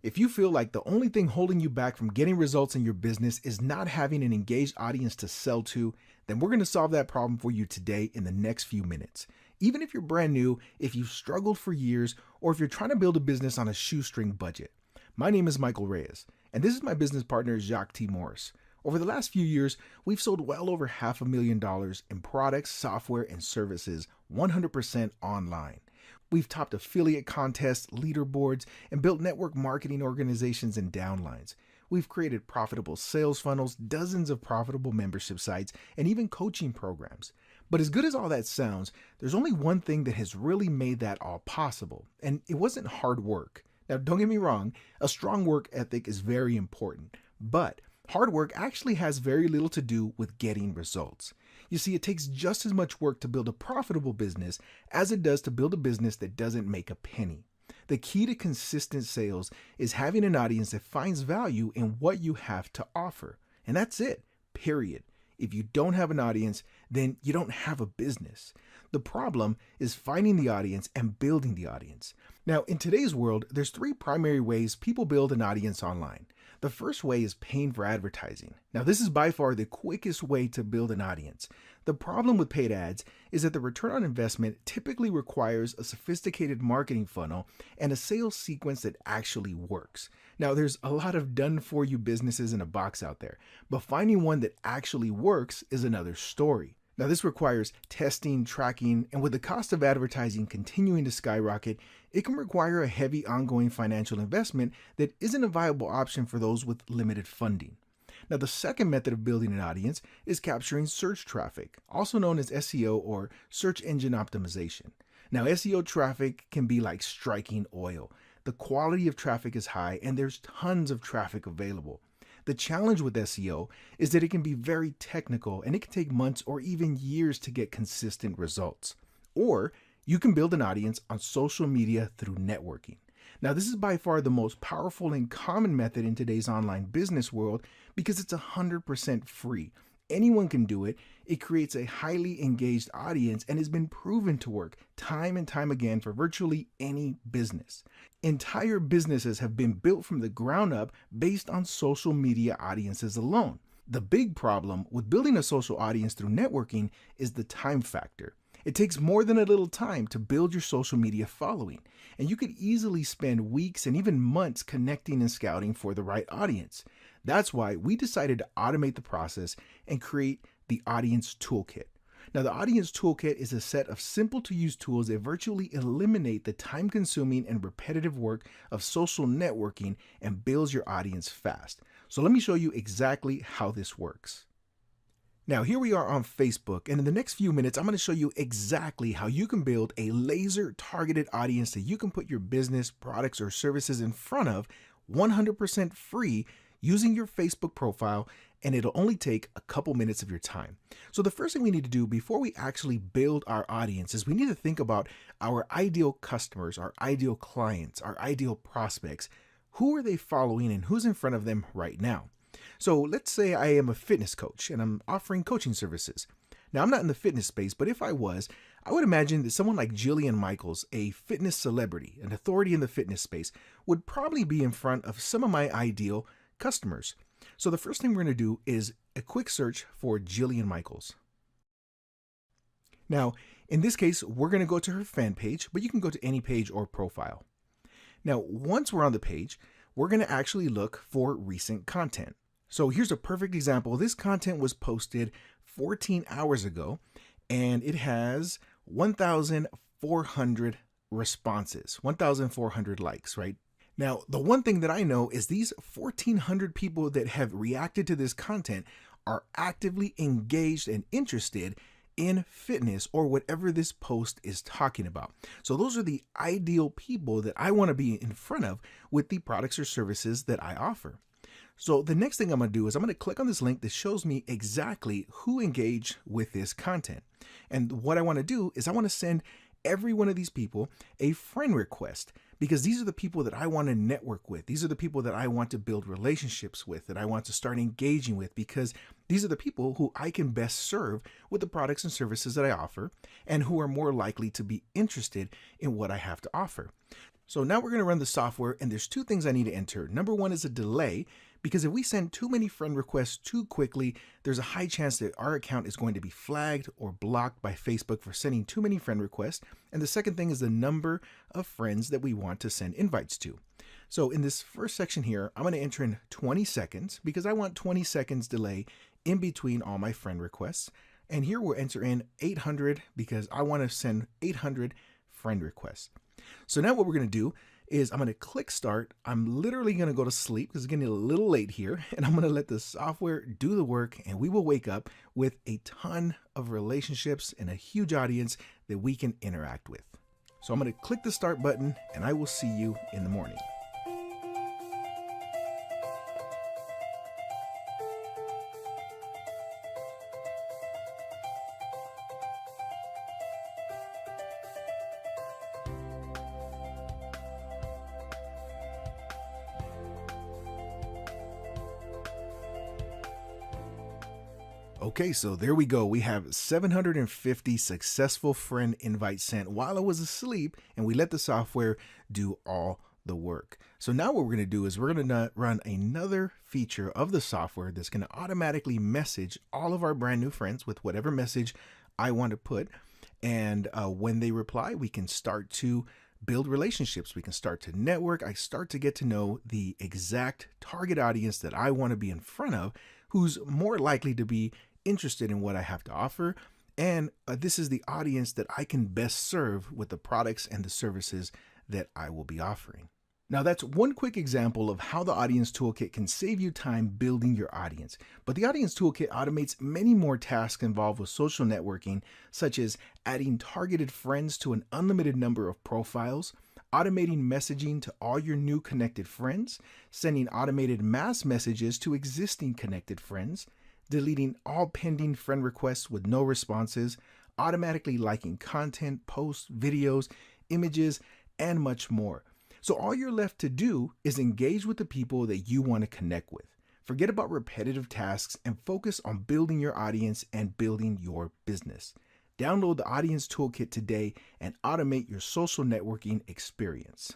If you feel like the only thing holding you back from getting results in your business is not having an engaged audience to sell to, then we're going to solve that problem for you today in the next few minutes. Even if you're brand new, if you've struggled for years, or if you're trying to build a business on a shoestring budget. My name is Michael Reyes, and this is my business partner, Jacques T. Morris. Over the last few years, we've sold well over $500,000 in products, software, and services 100% online. We've topped affiliate contests, leaderboards, and built network marketing organizations and downlines. We've created profitable sales funnels, dozens of profitable membership sites, and even coaching programs. But as good as all that sounds, there's only one thing that has really made that all possible, and it wasn't hard work. Now, don't get me wrong, a strong work ethic is very important, but hard work actually has very little to do with getting results. You see, it takes just as much work to build a profitable business as it does to build a business that doesn't make a penny. The key to consistent sales is having an audience that finds value in what you have to offer. And that's it, period. If you don't have an audience, then you don't have a business. The problem is finding the audience and building the audience. Now, in today's world, there's three primary ways people build an audience online. The first way is paying for advertising. Now, this is by far the quickest way to build an audience. The problem with paid ads is that the return on investment typically requires a sophisticated marketing funnel and a sales sequence that actually works. Now, there's a lot of done-for-you businesses in a box out there, but finding one that actually works is another story. Now, this requires testing, tracking, and with the cost of advertising continuing to skyrocket, it can require a heavy ongoing financial investment that isn't a viable option for those with limited funding. Now, the second method of building an audience is capturing search traffic, also known as SEO or search engine optimization. Now, SEO traffic can be like striking oil. The quality of traffic is high and there's tons of traffic available. The challenge with SEO is that it can be very technical and it can take months or even years to get consistent results. Or you can build an audience on social media through networking. Now, this is by far the most powerful and common method in today's online business world because it's 100% free. Anyone can do it. It creates a highly engaged audience and has been proven to work time and time again for virtually any business. Entire businesses have been built from the ground up based on social media audiences alone. The big problem with building a social audience through networking is the time factor. It takes more than a little time to build your social media following, and you could easily spend weeks and even months connecting and scouting for the right audience. That's why we decided to automate the process and create the Audience Toolkit. Now, the Audience Toolkit is a set of simple-to-use tools that virtually eliminate the time-consuming and repetitive work of social networking and builds your audience fast. So let me show you exactly how this works. Now, here we are on Facebook, and in the next few minutes, I'm going to show you exactly how you can build a laser-targeted audience that you can put your business, products, or services in front of 100% free using your Facebook profile, and it'll only take a couple minutes of your time. So the first thing we need to do before we actually build our audience is we need to think about our ideal customers, our ideal clients, our ideal prospects. Who are they following and who's in front of them right now? So let's say I am a fitness coach and I'm offering coaching services. Now, I'm not in the fitness space, but if I was, I would imagine that someone like Jillian Michaels, a fitness celebrity, an authority in the fitness space, would probably be in front of some of my ideal customers. So the first thing we're going to do is a quick search for Jillian Michaels. Now, in this case, we're going to go to her fan page, but you can go to any page or profile. Now, once we're on the page, we're going to actually look for recent content. So here's a perfect example. This content was posted 14 hours ago, and it has 1,400 responses, 1,400 likes, right? Now, the one thing that I know is these 1,400 people that have reacted to this content are actively engaged and interested in fitness or whatever this post is talking about. So those are the ideal people that I want to be in front of with the products or services that I offer. So the next thing I'm going to do is I'm going to click on this link that shows me exactly who engaged with this content. And what I want to do is I want to send every one of these people a friend request because these are the people that I want to network with. These are the people that I want to build relationships with, that I want to start engaging with, because these are the people who I can best serve with the products and services that I offer and who are more likely to be interested in what I have to offer. So now we're going to run the software, and there's two things I need to enter. Number one is a delay, because if we send too many friend requests too quickly, there's a high chance that our account is going to be flagged or blocked by Facebook for sending too many friend requests. And the second thing is the number of friends that we want to send invites to. So in this first section here, I'm going to enter in 20 seconds because I want 20 seconds delay in between all my friend requests. And here we'll enter in 800 because I want to send 800 friend requests. So now what we're going to do is I'm going to click start. I'm literally going to go to sleep because it's getting a little late here, and I'm going to let the software do the work, and we will wake up with a ton of relationships and a huge audience that we can interact with. So I'm going to click the start button, and I will see you in the morning. Okay, so there we go. We have 750 successful friend invites sent while I was asleep, and we let the software do all the work. So now what we're going to do is we're going to run another feature of the software that's going to automatically message all of our brand new friends with whatever message I want to put. And when they reply, we can start to build relationships. We can start to network. I start to get to know the exact target audience that I want to be in front of, who's more likely to be interested in what I have to offer. And this is the audience that I can best serve with the products and the services that I will be offering. Now that's one quick example of how the Audience Toolkit can save you time building your audience. But the Audience Toolkit automates many more tasks involved with social networking, such as adding targeted friends to an unlimited number of profiles, automating messaging to all your new connected friends, sending automated mass messages to existing connected friends, deleting all pending friend requests with no responses, automatically liking content, posts, videos, images, and much more. So all you're left to do is engage with the people that you want to connect with. Forget about repetitive tasks and focus on building your audience and building your business. Download the Audience Toolkit today and automate your social networking experience.